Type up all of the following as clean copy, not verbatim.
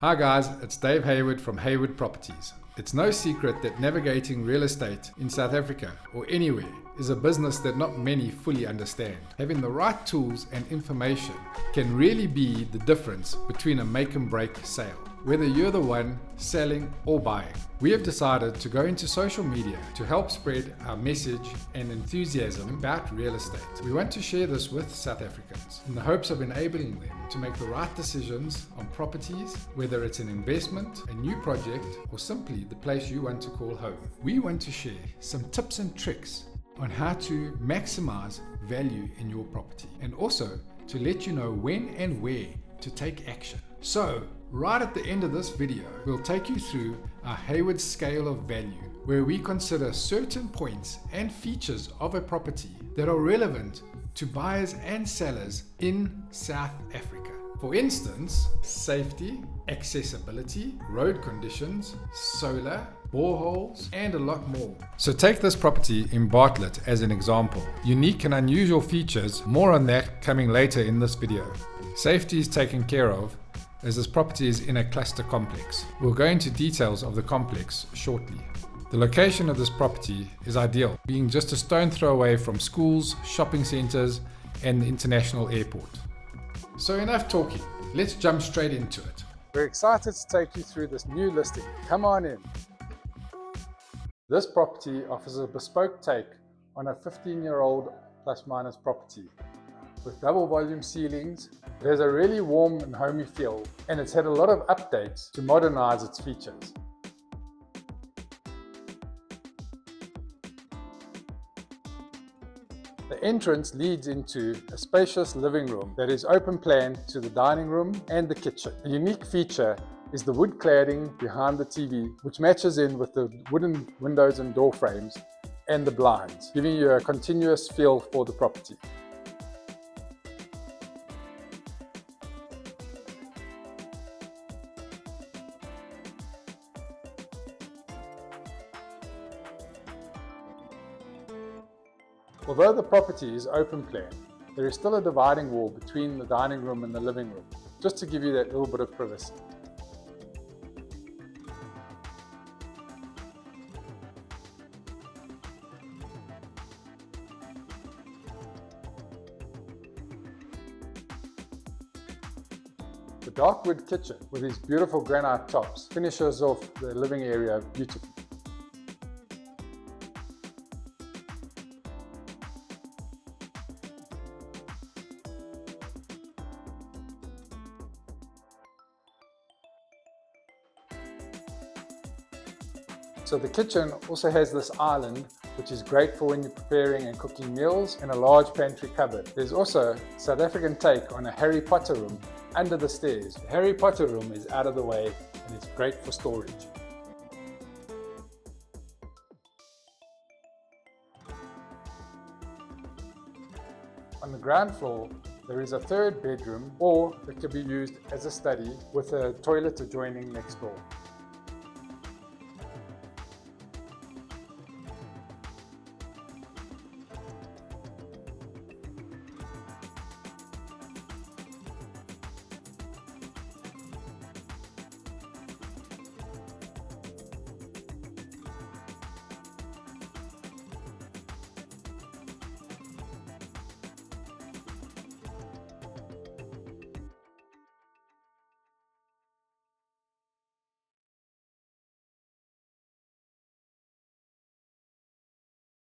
Hi guys, it's Dave Hayward from Hayward Properties. It's no secret that navigating real estate in South Africa or anywhere is a business that not many fully understand. Having the right tools and information can really be the difference between a make and break sale, whether you're the one selling or buying. We have decided to go into social media to help spread our message and enthusiasm about real estate. We want to share this with South Africans in the hopes of enabling them to make the right decisions on properties, whether it's an investment, a new project, or simply the place you want to call home. We want to share some tips and tricks on how to maximize value in your property, and also to let you know when and where to take action. So, right at the end of this video, we'll take you through our Hayward Scale of Value, where we consider certain points and features of a property that are relevant to buyers and sellers in South Africa. For instance, safety, accessibility, road conditions, solar, boreholes, and a lot more. So take this property in Bartlett as an example. Unique and unusual features, more on that coming later in this video. Safety is taken care of as this property is in a cluster complex. We'll go into details of the complex shortly. The location of this property is ideal, being just a stone throw away from schools, shopping centres, and the international airport. So enough talking, let's jump straight into it. We're excited to take you through this new listing. Come on in. This property offers a bespoke take on a 15-year-old plus-minus property. With double volume ceilings, it has a really warm and homey feel, and it's had a lot of updates to modernize its features. The entrance leads into a spacious living room that is open plan to the dining room and the kitchen. A unique feature is the wood cladding behind the TV, which matches in with the wooden windows and door frames and the blinds, giving you a continuous feel for the property. Although the property is open plan, there is still a dividing wall between the dining room and the living room, just to give you that little bit of privacy. The dark wood kitchen with its beautiful granite tops finishes off the living area beautifully. So the kitchen also has this island, which is great for when you're preparing and cooking meals, and a large pantry cupboard. There's also a South African take on a Harry Potter room under the stairs. The Harry Potter room is out of the way and it's great for storage. On the ground floor, there is a third bedroom, or it could be used as a study with a toilet adjoining next door.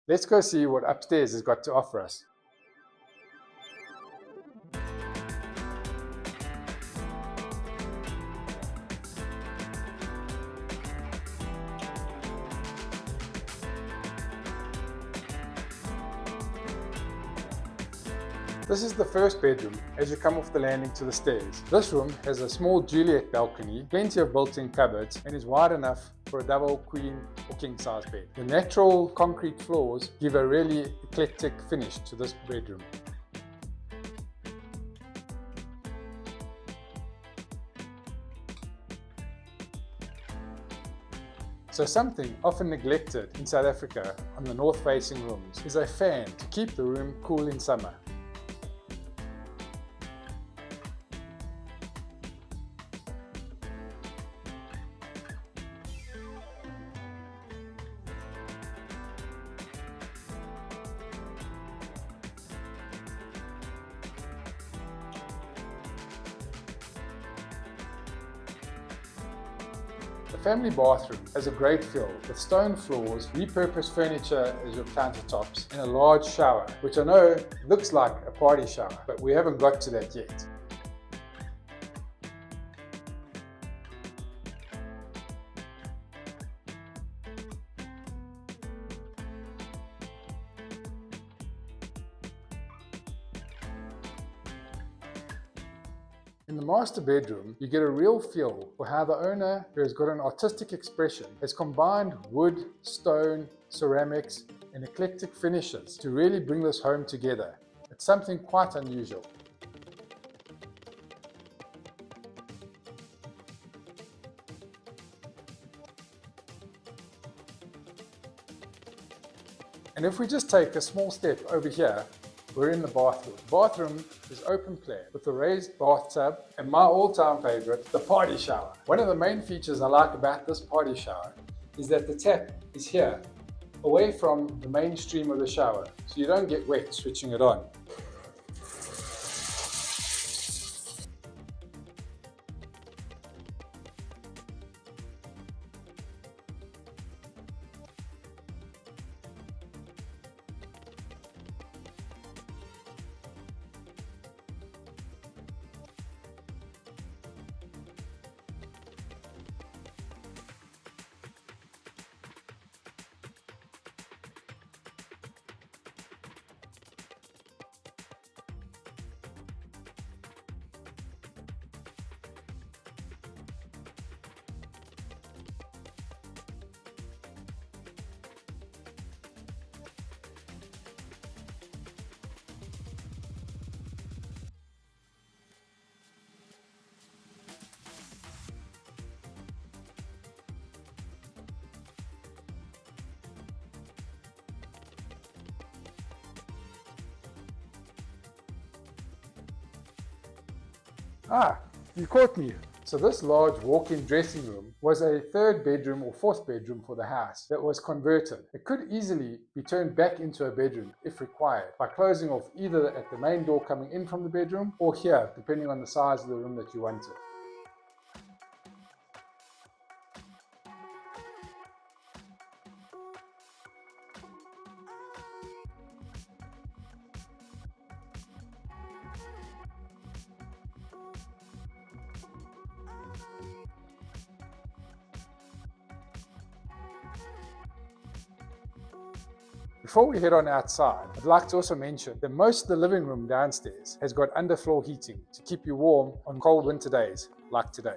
Let's go see what upstairs has got to offer us. This is the first bedroom as you come off the landing to the stairs. This room has a small Juliet balcony, plenty of built-in cupboards, and is wide enough for a double, queen or king size bed. The natural concrete floors give a really eclectic finish to this bedroom. So something often neglected in South Africa on the north-facing rooms is a fan to keep the room cool in summer. The family bathroom has a great feel with stone floors, repurposed furniture as your countertops, and a large shower, which I know looks like a party shower, but we haven't got to that yet. In the master bedroom, you get a real feel for how the owner, who has got an artistic expression, has combined wood, stone, ceramics, and eclectic finishes to really bring this home together. It's something quite unusual. And if we just take a small step over here, we're in the bathroom. The bathroom is open plan with a raised bathtub and my all-time favorite, the party shower. One of the main features I like about this party shower is that the tap is here, away from the mainstream of the shower, so you don't get wet switching it on. Ah, you caught me. So this large walk-in dressing room was a third bedroom or fourth bedroom for the house that was converted. It could easily be turned back into a bedroom if required by closing off either at the main door coming in from the bedroom or here, depending on the size of the room that you wanted. Before we head on outside, I'd like to also mention that most of the living room downstairs has got underfloor heating to keep you warm on cold winter days like today.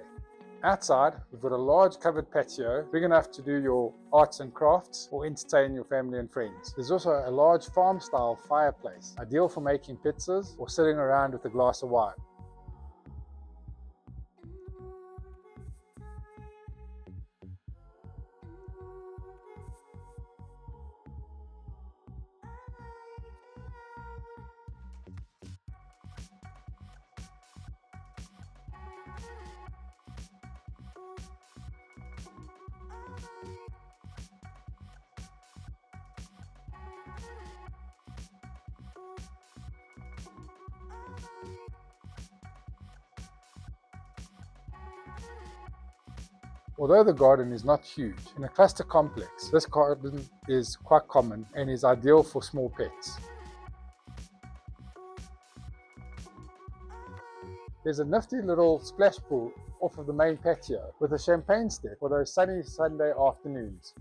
Outside, we've got a large covered patio, big enough to do your arts and crafts or entertain your family and friends. There's also a large farm-style fireplace, ideal for making pizzas or sitting around with a glass of wine. Although the garden is not huge, in a cluster complex, this garden is quite common and is ideal for small pets. There's a nifty little splash pool off of the main patio with a champagne step for those sunny Sunday afternoons.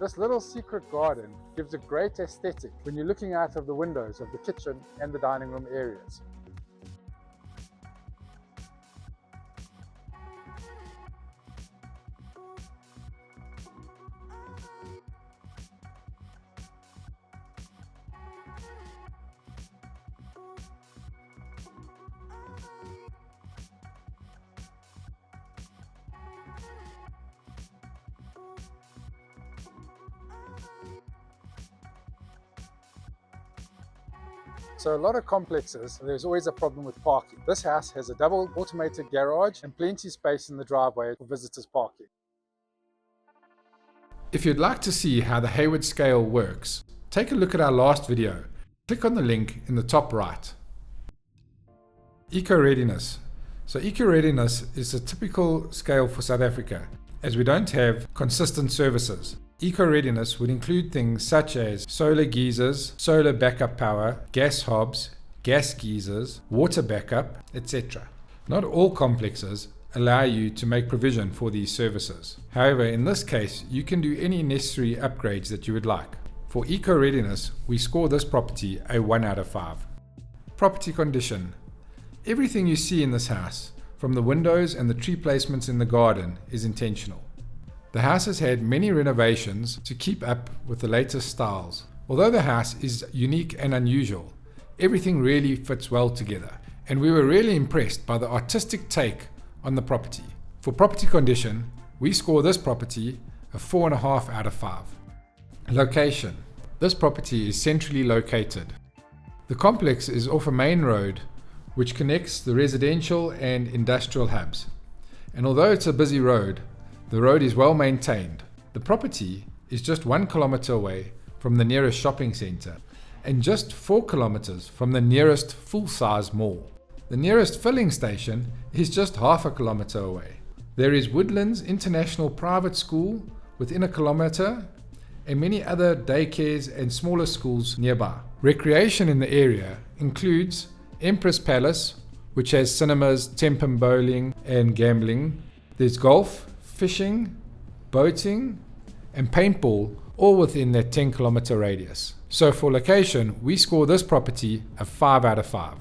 This little secret garden gives a great aesthetic when you're looking out of the windows of the kitchen and the dining room areas. So a lot of complexes, there's always a problem with parking. This house has a double automated garage and plenty of space in the driveway for visitors parking. If you'd like to see how the Hayward scale works, take a look at our last video. Click on the link in the top right. Eco-readiness. So eco-readiness is a typical scale for South Africa, as we don't have consistent services. Eco-readiness would include things such as solar geysers, solar backup power, gas hobs, gas geysers, water backup, etc. Not all complexes allow you to make provision for these services. However, in this case, you can do any necessary upgrades that you would like. For eco-readiness, we score this property a 1 out of 5. Property condition. Everything you see in this house, from the windows and the tree placements in the garden, is intentional. The house has had many renovations to keep up with the latest styles. Although the house is unique and unusual, everything really fits well together, and we were really impressed by the artistic take on the property. For property condition, we score this property a 4.5 out of 5. Location. This property is centrally located. The complex is off a main road which connects the residential and industrial hubs. And although it's a busy road, the road is well maintained. The property is just 1 kilometer away from the nearest shopping centre and just 4 kilometers from the nearest full-size mall. The nearest filling station is just half a kilometer away. There is Woodlands International Private School within a kilometer and many other daycares and smaller schools nearby. Recreation in the area includes Empress Palace, which has cinemas, Tempin bowling and gambling. There's golf, fishing, boating and paintball, all within that 10-kilometer radius. So for location, we score this property a 5 out of 5.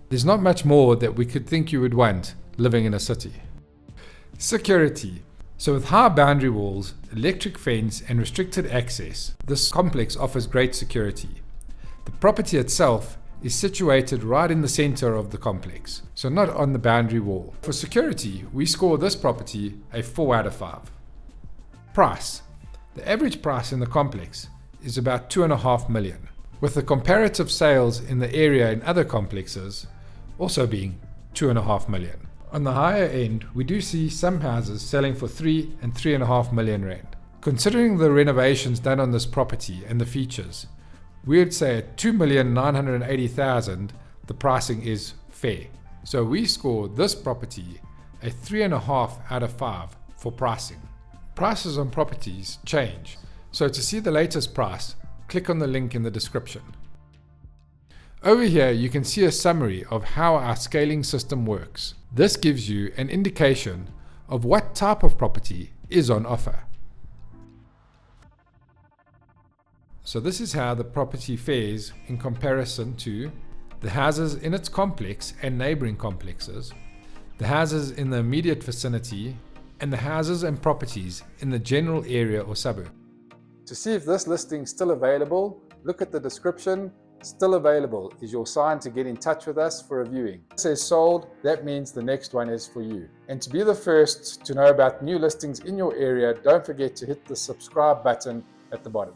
There's not much more that we could think you would want living in a city. Security. So with high boundary walls, electric fence and restricted access, this complex offers great security. The property itself is situated right in the center of the complex, so not on the boundary wall. For security, we score this property a 4 out of 5. Price. The average price in the complex is about 2.5 million, with the comparative sales in the area in other complexes also being 2.5 million. On the higher end, we do see some houses selling for 3 and 3.5 million rand. Considering the renovations done on this property and the features, we would say at 2,980,000 the pricing is fair. So we score this property a 3.5 out of 5 for pricing. Prices on properties change, so to see the latest price, click on the link in the description. Over here you can see a summary of how our scaling system works. This gives you an indication of what type of property is on offer. So this is how the property fares in comparison to the houses in its complex and neighbouring complexes, the houses in the immediate vicinity, and the houses and properties in the general area or suburb. To see if this listing is still available, look at the description. Still available is your sign to get in touch with us for a viewing. If it says sold, that means the next one is for you. And to be the first to know about new listings in your area, don't forget to hit the subscribe button at the bottom.